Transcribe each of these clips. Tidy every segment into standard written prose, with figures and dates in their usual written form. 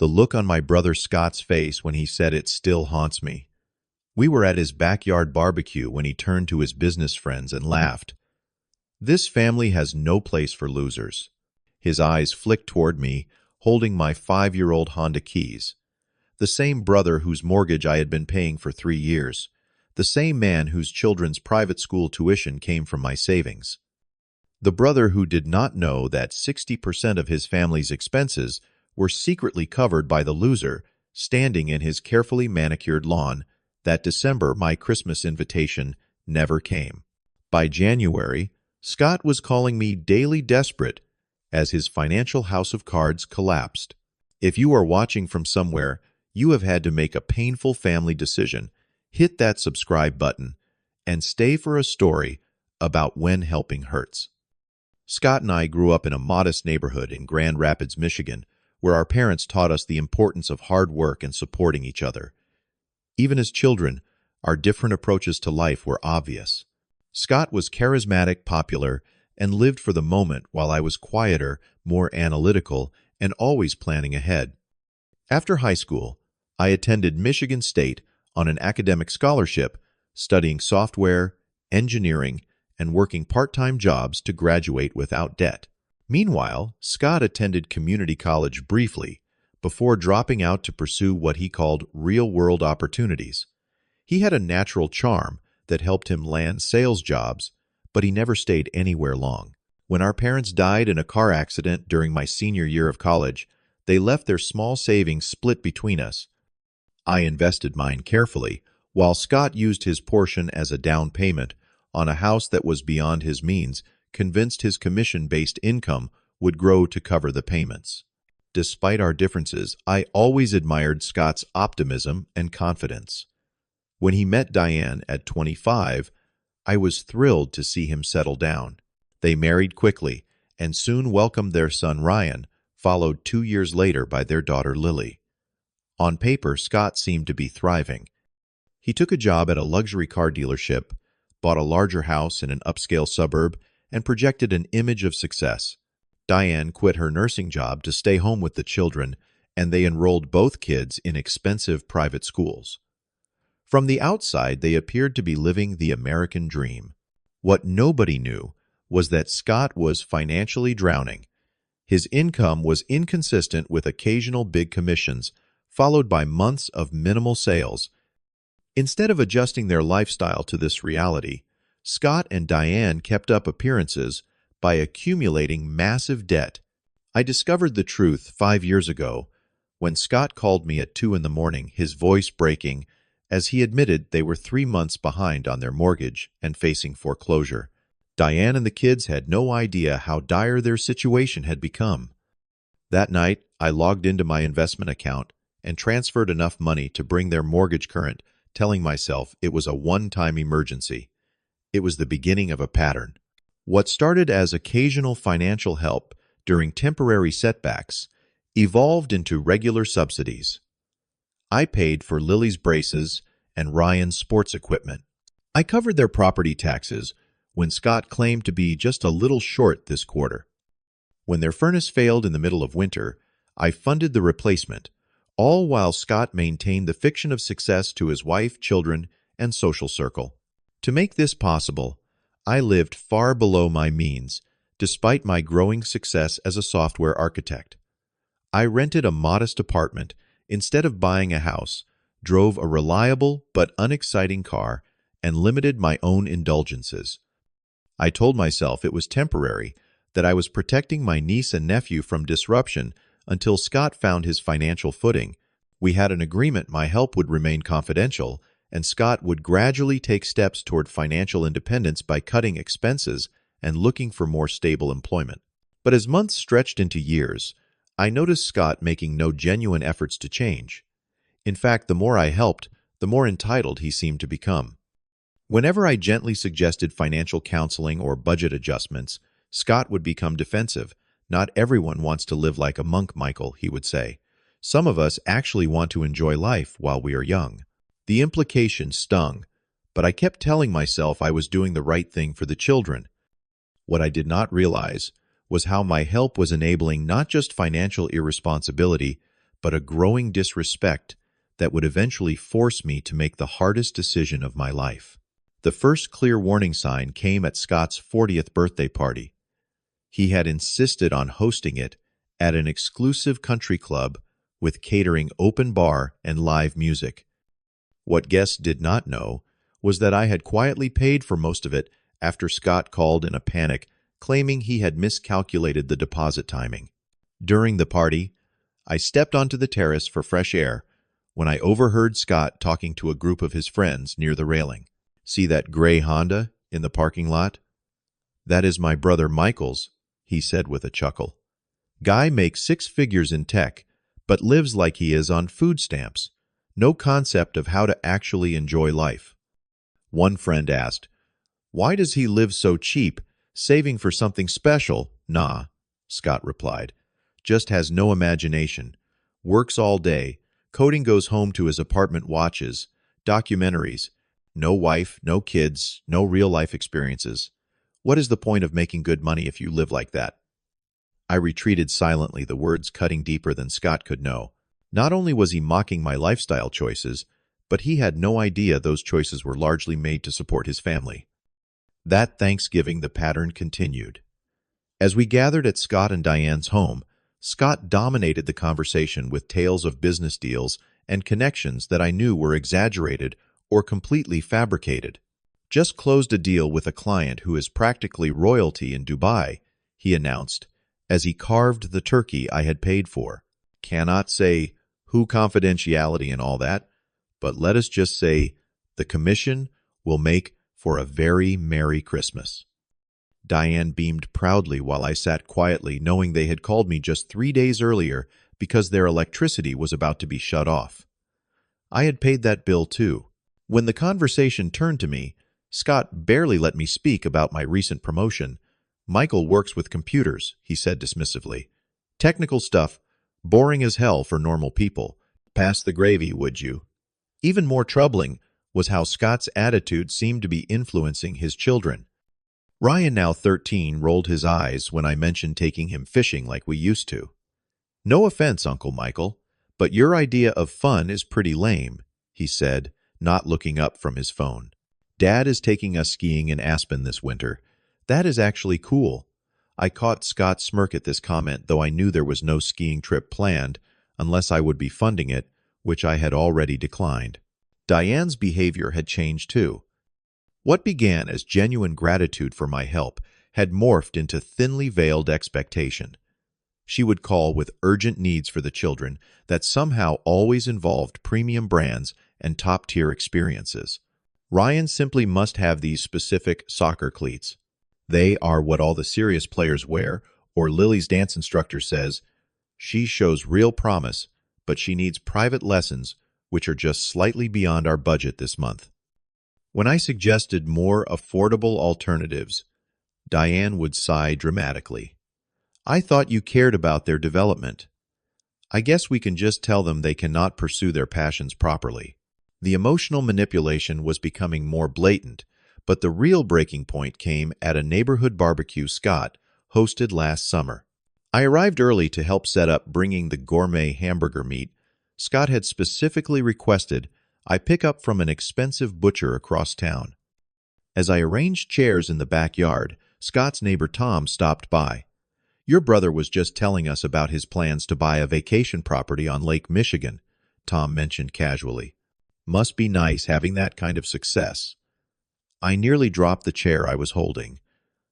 The look on my brother Scott's face when he said it still haunts me. We were at his backyard barbecue when he turned to his business friends and laughed. "This family has no place for losers." His eyes flicked toward me, holding my 5-year-old Honda keys. The same brother whose mortgage I had been paying for 3 years. The same man whose children's private school tuition came from my savings. The brother who did not know that 60% of his family's expenses were secretly covered by the loser standing in his carefully manicured lawn. That December, my Christmas invitation never came. By January, Scott was calling me daily desperate as his financial house of cards collapsed. If you are watching from somewhere, you have had to make a painful family decision. Hit that subscribe button and stay for a story about when helping hurts. Scott and I grew up in a modest neighborhood in Grand Rapids, Michigan, where our parents taught us the importance of hard work and supporting each other. Even as children, our different approaches to life were obvious. Scott was charismatic, popular, and lived for the moment, while I was quieter, more analytical, and always planning ahead. After high school, I attended Michigan State on an academic scholarship, studying software, engineering, and working part-time jobs to graduate without debt. Meanwhile, Scott attended community college briefly, before dropping out to pursue what he called real-world opportunities. He had a natural charm that helped him land sales jobs, but he never stayed anywhere long. When our parents died in a car accident during my senior year of college, they left their small savings split between us. I invested mine carefully, while Scott used his portion as a down payment on a house that was beyond his means, convinced his commission-based income would grow to cover the payments. Despite our differences, I always admired Scott's optimism and confidence. When he met Diane at 25, I was thrilled to see him settle down. They married quickly and soon welcomed their son Ryan, followed 2 years later by their daughter Lily. On paper, Scott seemed to be thriving. He took a job at a luxury car dealership, bought a larger house in an upscale suburb, and projected an image of success. Diane quit her nursing job to stay home with the children, and they enrolled both kids in expensive private schools. From the outside, they appeared to be living the American dream. What nobody knew was that Scott was financially drowning. His income was inconsistent with occasional big commissions, followed by months of minimal sales. Instead of adjusting their lifestyle to this reality, Scott and Diane kept up appearances by accumulating massive debt. I discovered the truth 5 years ago when Scott called me at 2 in the morning, his voice breaking, as he admitted they were 3 months behind on their mortgage and facing foreclosure. Diane and the kids had no idea how dire their situation had become. That night, I logged into my investment account and transferred enough money to bring their mortgage current, telling myself it was a one-time emergency. It was the beginning of a pattern. What started as occasional financial help during temporary setbacks evolved into regular subsidies. I paid for Lily's braces and Ryan's sports equipment. I covered their property taxes when Scott claimed to be just a little short this quarter. When their furnace failed in the middle of winter, I funded the replacement, all while Scott maintained the fiction of success to his wife, children, and social circle. To make this possible, I lived far below my means, despite my growing success as a software architect. I rented a modest apartment instead of buying a house, drove a reliable but unexciting car, and limited my own indulgences. I told myself it was temporary, that I was protecting my niece and nephew from disruption until Scott found his financial footing. We had an agreement my help would remain confidential, and Scott would gradually take steps toward financial independence by cutting expenses and looking for more stable employment. But as months stretched into years, I noticed Scott making no genuine efforts to change. In fact, the more I helped, the more entitled he seemed to become. Whenever I gently suggested financial counseling or budget adjustments, Scott would become defensive. "Not everyone wants to live like a monk, Michael," he would say. "Some of us actually want to enjoy life while we are young." The implication stung, but I kept telling myself I was doing the right thing for the children. What I did not realize was how my help was enabling not just financial irresponsibility, but a growing disrespect that would eventually force me to make the hardest decision of my life. The first clear warning sign came at Scott's 40th birthday party. He had insisted on hosting it at an exclusive country club with catering open bar and live music. What guests did not know was that I had quietly paid for most of it after Scott called in a panic, claiming he had miscalculated the deposit timing. During the party, I stepped onto the terrace for fresh air when I overheard Scott talking to a group of his friends near the railing. "See that gray Honda in the parking lot? That is my brother Michael's," he said with a chuckle. "Guy makes 6 figures in tech, but lives like he is on food stamps. No concept of how to actually enjoy life." One friend asked, "Why does he live so cheap, saving for something special?" "Nah," Scott replied. "Just has no imagination. Works all day. Coding goes home to his apartment watches. Documentaries. No wife, no kids, no real-life experiences. What is the point of making good money if you live like that?" I retreated silently, the words cutting deeper than Scott could know. Not only was he mocking my lifestyle choices, but he had no idea those choices were largely made to support his family. That Thanksgiving, the pattern continued. As we gathered at Scott and Diane's home, Scott dominated the conversation with tales of business deals and connections that I knew were exaggerated or completely fabricated. "Just closed a deal with a client who is practically royalty in Dubai," he announced, as he carved the turkey I had paid for. "Cannot say who, confidentiality and all that, but let us just say the commission will make for a very Merry Christmas." Diane beamed proudly while I sat quietly, knowing they had called me just 3 days earlier because their electricity was about to be shut off. I had paid that bill too. When the conversation turned to me, Scott barely let me speak about my recent promotion. "Michael works with computers," he said dismissively. "Technical stuff, boring as hell for normal people. Pass the gravy, would you?" Even more troubling was how Scott's attitude seemed to be influencing his children. Ryan, now 13, rolled his eyes when I mentioned taking him fishing like we used to. "No offense, Uncle Michael, but your idea of fun is pretty lame," he said, not looking up from his phone. "Dad is taking us skiing in Aspen this winter. That is actually cool." I caught Scott smirk at this comment, though I knew there was no skiing trip planned unless I would be funding it, which I had already declined. Diane's behavior had changed too. What began as genuine gratitude for my help had morphed into thinly veiled expectation. She would call with urgent needs for the children that somehow always involved premium brands and top-tier experiences. "Ryan simply must have these specific soccer cleats. They are what all the serious players wear," or Lily's dance instructor says, "She shows real promise, but she needs private lessons, which are just slightly beyond our budget this month." When I suggested more affordable alternatives, Diane would sigh dramatically. "I thought you cared about their development." "I guess we can just tell them they cannot pursue their passions properly." The emotional manipulation was becoming more blatant, but the real breaking point came at a neighborhood barbecue Scott hosted last summer. I arrived early to help set up, bringing the gourmet hamburger meat Scott had specifically requested I pick up from an expensive butcher across town. As I arranged chairs in the backyard, Scott's neighbor Tom stopped by. "Your brother was just telling us about his plans to buy a vacation property on Lake Michigan," Tom mentioned casually. "Must be nice having that kind of success." I nearly dropped the chair I was holding.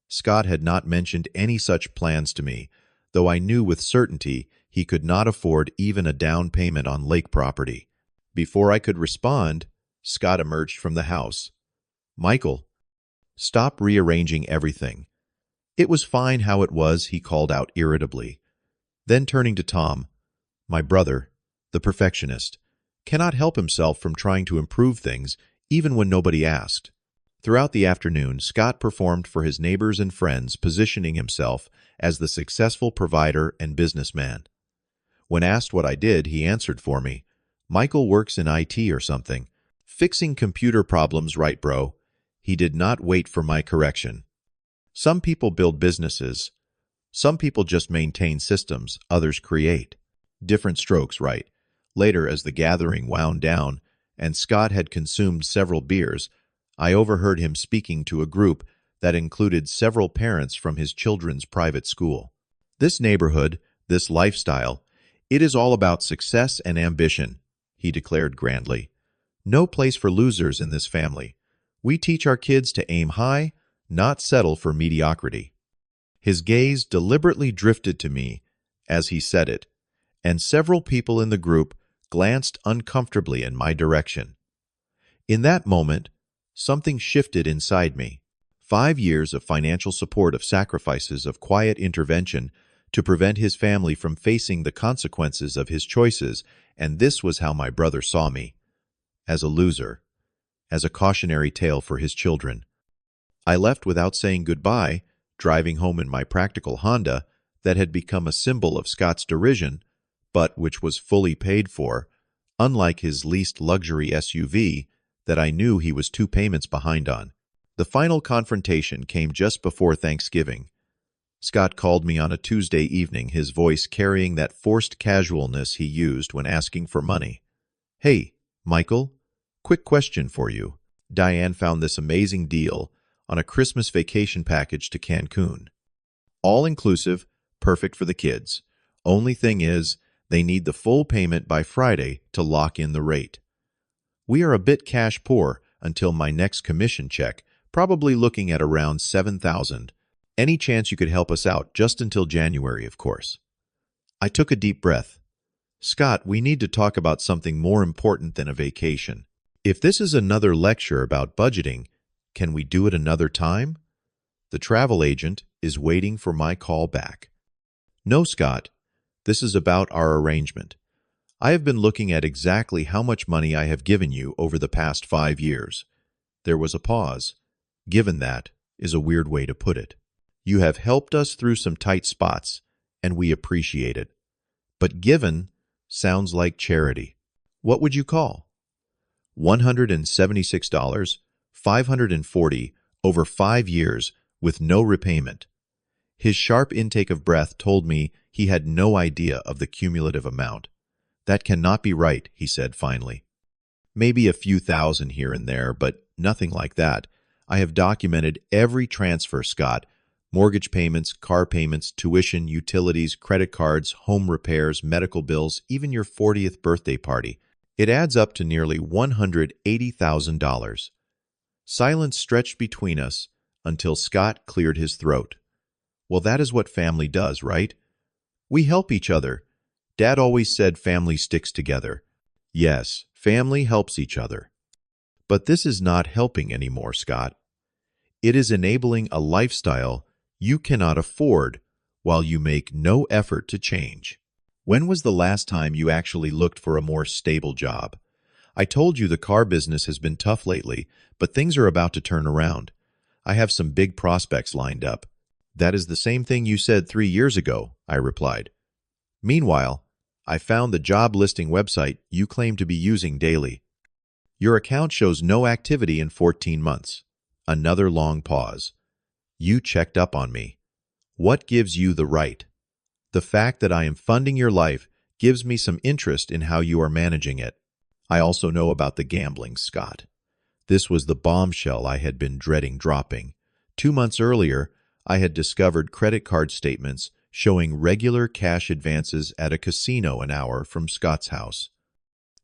Scott had not mentioned any such plans to me, though I knew with certainty he could not afford even a down payment on lake property. Before I could respond, Scott emerged from the house. "Michael, stop rearranging everything." "It was fine how it was," he called out irritably. Then turning to Tom, "My brother, the perfectionist, cannot help himself from trying to improve things even when nobody asked." Throughout the afternoon, Scott performed for his neighbors and friends, positioning himself as the successful provider and businessman. When asked what I did, he answered for me, "Michael works in IT or something. Fixing computer problems, right, bro?" He did not wait for my correction. "Some people build businesses. Some people just maintain systems, others create. Different strokes, right?" Later, as the gathering wound down, and Scott had consumed several beers, I overheard him speaking to a group that included several parents from his children's private school. This neighborhood, this lifestyle, it is all about success and ambition, he declared grandly. No place for losers in this family. We teach our kids to aim high, not settle for mediocrity. His gaze deliberately drifted to me as he said it, and several people in the group glanced uncomfortably in my direction. In that moment, something shifted inside me. 5 years of financial support, of sacrifices, of quiet intervention to prevent his family from facing the consequences of his choices, and this was how my brother saw me. As a loser, as a cautionary tale for his children. I left without saying goodbye, driving home in my practical Honda that had become a symbol of Scott's derision, but which was fully paid for, unlike his leased luxury SUV that I knew he was 2 payments behind on. The final confrontation came just before Thanksgiving. Scott called me on a Tuesday evening, his voice carrying that forced casualness he used when asking for money. "Hey, Michael, quick question for you. Diane found this amazing deal on a Christmas vacation package to Cancun. All-inclusive, perfect for the kids. Only thing is, they need the full payment by Friday to lock in the rate. We are a bit cash poor until my next commission check, probably looking at around $7,000. Any chance you could help us out just until January, of course." I took a deep breath. "Scott, we need to talk about something more important than a vacation. If this is another lecture about budgeting, can we do it another time?" The travel agent is waiting for my call back. "No, Scott. This is about our arrangement. I have been looking at exactly how much money I have given you over the past 5 years." There was a pause. "Given that" is a weird way to put it. "You have helped us through some tight spots, and we appreciate it. But given sounds like charity. What would you call?" $176, $540 over 5 years with no repayment. His sharp intake of breath told me he had no idea of the cumulative amount. "That cannot be right," he said finally. "Maybe a few thousand here and there, but nothing like that. I have documented every transfer, Scott. Mortgage payments, car payments, tuition, utilities, credit cards, home repairs, medical bills, even your 40th birthday party. It adds up to nearly $180,000. Silence stretched between us until Scott cleared his throat. "Well, that is what family does, right? We help each other. Dad always said family sticks together." "Yes, family helps each other. But this is not helping anymore, Scott. It is enabling a lifestyle you cannot afford while you make no effort to change. When was the last time you actually looked for a more stable job? I told you the car business has been tough lately, but things are about to turn around. I have some big prospects lined up." "That is the same thing you said 3 years ago," I replied. "Meanwhile, I found the job listing website you claim to be using daily. Your account shows no activity in 14 months. Another long pause. "You checked up on me. What gives you the right?" "The fact that I am funding your life gives me some interest in how you are managing it. I also know about the gambling, Scott." This was the bombshell I had been dreading dropping. 2 months earlier, I had discovered credit card statements showing regular cash advances at a casino an hour from Scott's house.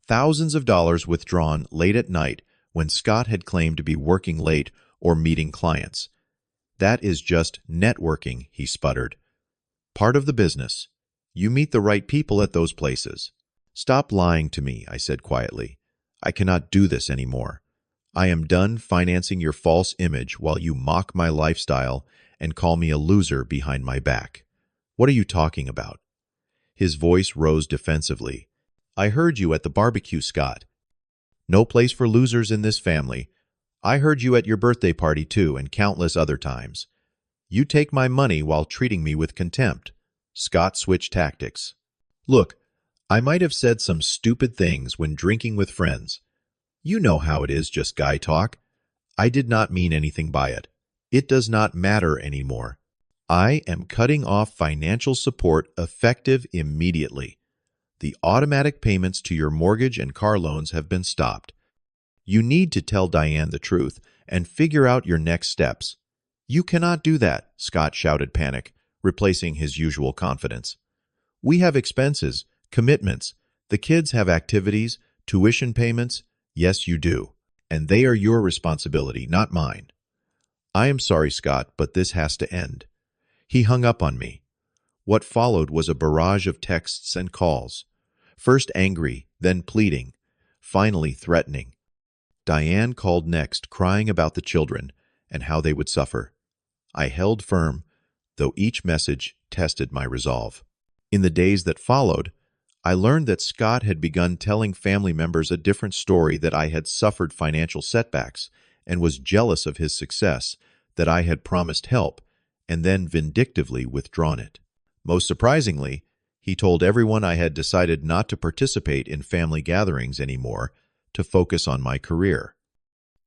Thousands of dollars withdrawn late at night when Scott had claimed to be working late or meeting clients. "That is just networking," he sputtered. "Part of the business. You meet the right people at those places." "Stop lying to me," I said quietly. "I cannot do this anymore. I am done financing your false image while you mock my lifestyle and call me a loser behind my back. What are you talking about?" His voice rose defensively. "I heard you at the barbecue, Scott. No place for losers in this family. I heard you at your birthday party too, and countless other times. You take my money while treating me with contempt." Scott switched tactics. "Look, I might have said some stupid things when drinking with friends. You know how it is, just guy talk. I did not mean anything by it. It does not matter anymore. I am cutting off financial support effective immediately. The automatic payments to your mortgage and car loans have been stopped. You need to tell Diane the truth and figure out your next steps." "You cannot do that," Scott shouted, panic, replacing his usual confidence. "We have expenses, commitments. The kids have activities, tuition payments." "Yes, you do. And they are your responsibility, not mine." "I am sorry, Scott, but this has to end." He hung up on me. What followed was a barrage of texts and calls. First angry, then pleading, finally threatening. Diane called next, crying about the children and how they would suffer. I held firm, though each message tested my resolve. In the days that followed, I learned that Scott had begun telling family members a different story, that I had suffered financial setbacks and was jealous of his success, that I had promised help and then vindictively withdrawn it. Most surprisingly, he told everyone I had decided not to participate in family gatherings anymore, to focus on my career.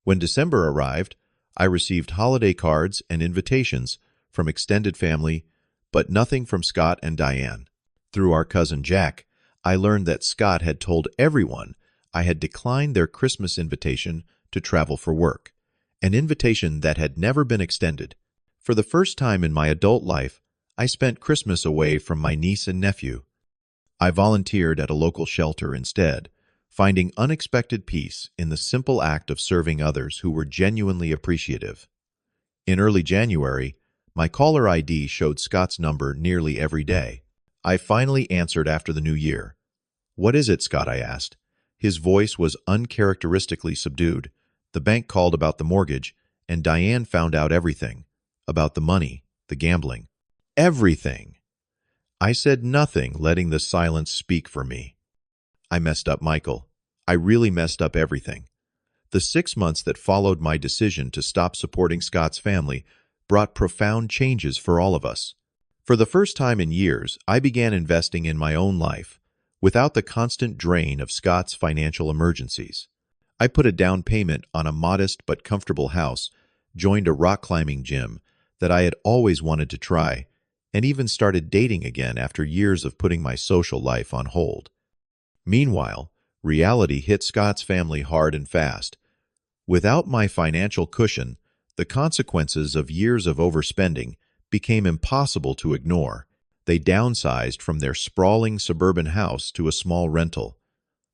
When December arrived, I received holiday cards and invitations from extended family, but nothing from Scott and Diane. Through our cousin Jack, I learned that Scott had told everyone I had declined their Christmas invitation to travel for work, an invitation that had never been extended. For the first time in my adult life, I spent Christmas away from my niece and nephew. I volunteered at a local shelter instead, finding unexpected peace in the simple act of serving others who were genuinely appreciative. In early January, my caller ID showed Scott's number nearly every day. I finally answered after the new year. "What is it, Scott?" I asked. His voice was uncharacteristically subdued. "The bank called about the mortgage, and Diane found out everything. About the money, the gambling. Everything." I said nothing, letting the silence speak for me. "I messed up, Michael. I really messed up everything." The 6 months that followed my decision to stop supporting Scott's family brought profound changes for all of us. For the first time in years, I began investing in my own life, without the constant drain of Scott's financial emergencies. I put a down payment on a modest but comfortable house, joined a rock climbing gym that I had always wanted to try, and even started dating again after years of putting my social life on hold. Meanwhile, reality hit Scott's family hard and fast. Without my financial cushion, the consequences of years of overspending became impossible to ignore. They downsized from their sprawling suburban house to a small rental.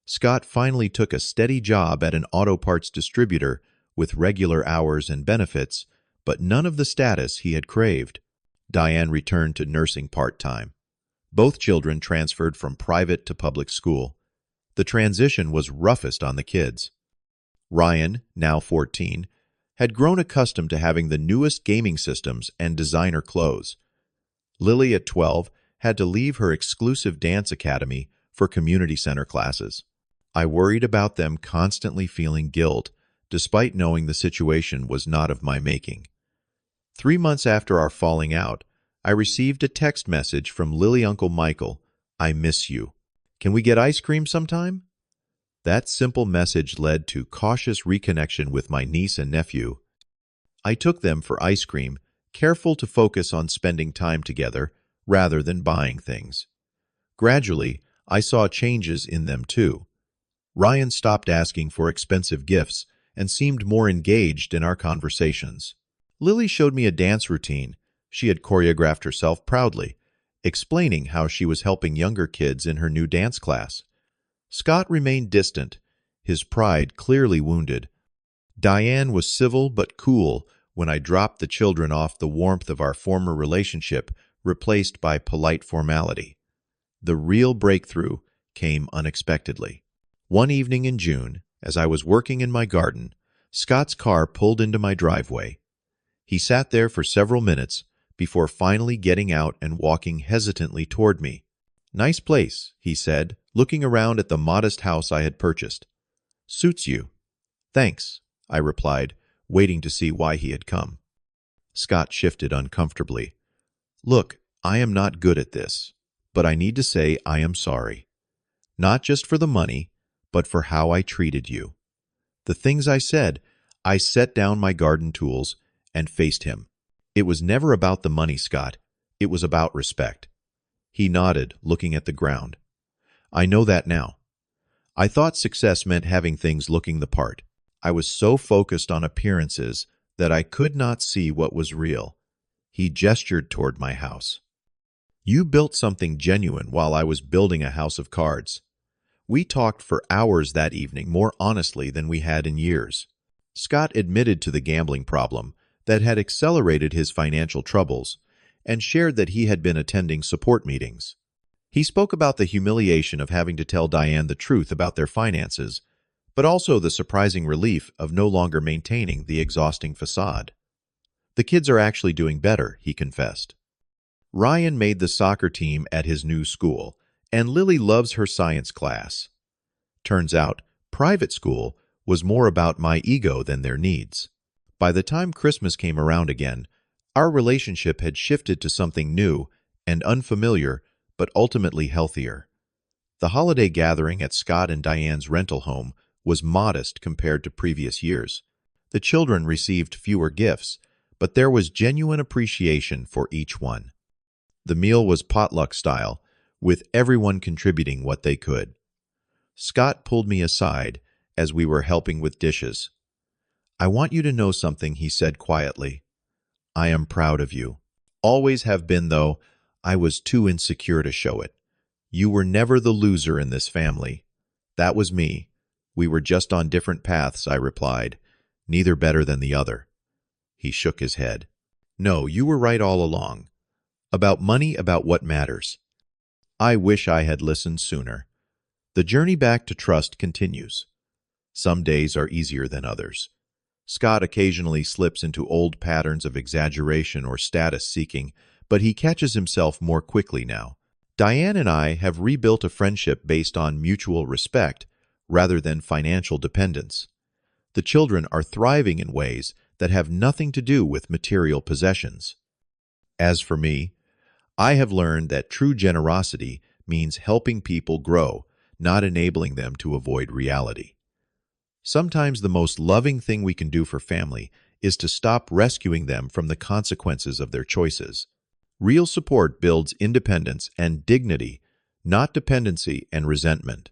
Scott finally took a steady job at an auto parts distributor with regular hours and benefits, but none of the status he had craved. Diane returned to nursing part-time. Both children transferred from private to public school. The transition was roughest on the kids. Ryan, now 14, had grown accustomed to having the newest gaming systems and designer clothes. Lily, at 12, had to leave her exclusive dance academy for community center classes. I worried about them constantly feeling guilt, despite knowing the situation was not of my making. 3 months after our falling out, I received a text message from Lily Uncle Michael. "I miss you. Can we get ice cream sometime?" That simple message led to cautious reconnection with my niece and nephew. I took them for ice cream, careful to focus on spending time together rather than buying things. Gradually, I saw changes in them too. Ryan stopped asking for expensive gifts and seemed more engaged in our conversations. Lily showed me a dance routine she had choreographed herself proudly, explaining how she was helping younger kids in her new dance class. Scott remained distant, his pride clearly wounded. Diane was civil but cool when I dropped the children off, the warmth of our former relationship replaced by polite formality. The real breakthrough came unexpectedly. One evening in June, as I was working in my garden, Scott's car pulled into my driveway. He sat there for several minutes before finally getting out and walking hesitantly toward me. "Nice place," he said, looking around at the modest house I had purchased. "Suits you." "Thanks," I replied, waiting to see why he had come. Scott shifted uncomfortably. "Look, I am not good at this, but I need to say I am sorry. Not just for the money, but for how I treated you." The things I said, I set down my garden tools and faced him. "It was never about the money, Scott. It was about respect." He nodded, looking at the ground. I know that now. I thought success meant having things looking the part. I was so focused on appearances that I could not see what was real. He gestured toward my house. You built something genuine while I was building a house of cards. We talked for hours that evening, more honestly than we had in years. Scott admitted to the gambling problem that had accelerated his financial troubles and shared that he had been attending support meetings. He spoke about the humiliation of having to tell Diane the truth about their finances, but also the surprising relief of no longer maintaining the exhausting facade. The kids are actually doing better, he confessed. Ryan made the soccer team at his new school, and Lily loves her science class. Turns out, private school was more about my ego than their needs. By the time Christmas came around again, our relationship had shifted to something new and unfamiliar, but ultimately healthier. The holiday gathering at Scott and Diane's rental home was modest compared to previous years. The children received fewer gifts, but there was genuine appreciation for each one. The meal was potluck style, with everyone contributing what they could. Scott pulled me aside as we were helping with dishes. "I want you to know something," he said quietly. "I am proud of you. Always have been, though I was too insecure to show it. You were never the loser in this family. That was me. We were just on different paths," I replied, "neither better than the other." He shook his head. "No, you were right all along. About money, about what matters." I wish I had listened sooner. The journey back to trust continues. Some days are easier than others. Scott occasionally slips into old patterns of exaggeration or status seeking, but he catches himself more quickly now. Diane and I have rebuilt a friendship based on mutual respect rather than financial dependence. The children are thriving in ways that have nothing to do with material possessions. As for me, I have learned that true generosity means helping people grow, not enabling them to avoid reality. Sometimes the most loving thing we can do for family is to stop rescuing them from the consequences of their choices. Real support builds independence and dignity, not dependency and resentment.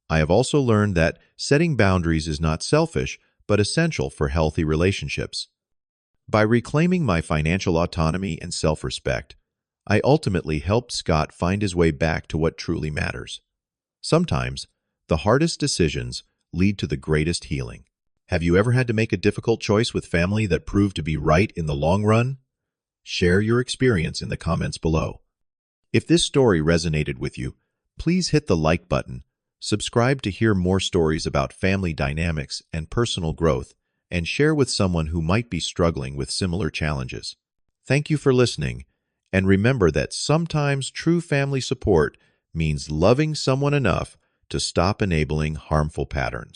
I have also learned that setting boundaries is not selfish, but essential for healthy relationships. By reclaiming my financial autonomy and self-respect, I ultimately helped Scott find his way back to what truly matters. Sometimes, the hardest decisions lead to the greatest healing. Have you ever had to make a difficult choice with family that proved to be right in the long run? Share your experience in the comments below. If this story resonated with you, please hit the like button, subscribe to hear more stories about family dynamics and personal growth, and share with someone who might be struggling with similar challenges. Thank you for listening, and remember that sometimes true family support means loving someone enough to stop enabling harmful patterns.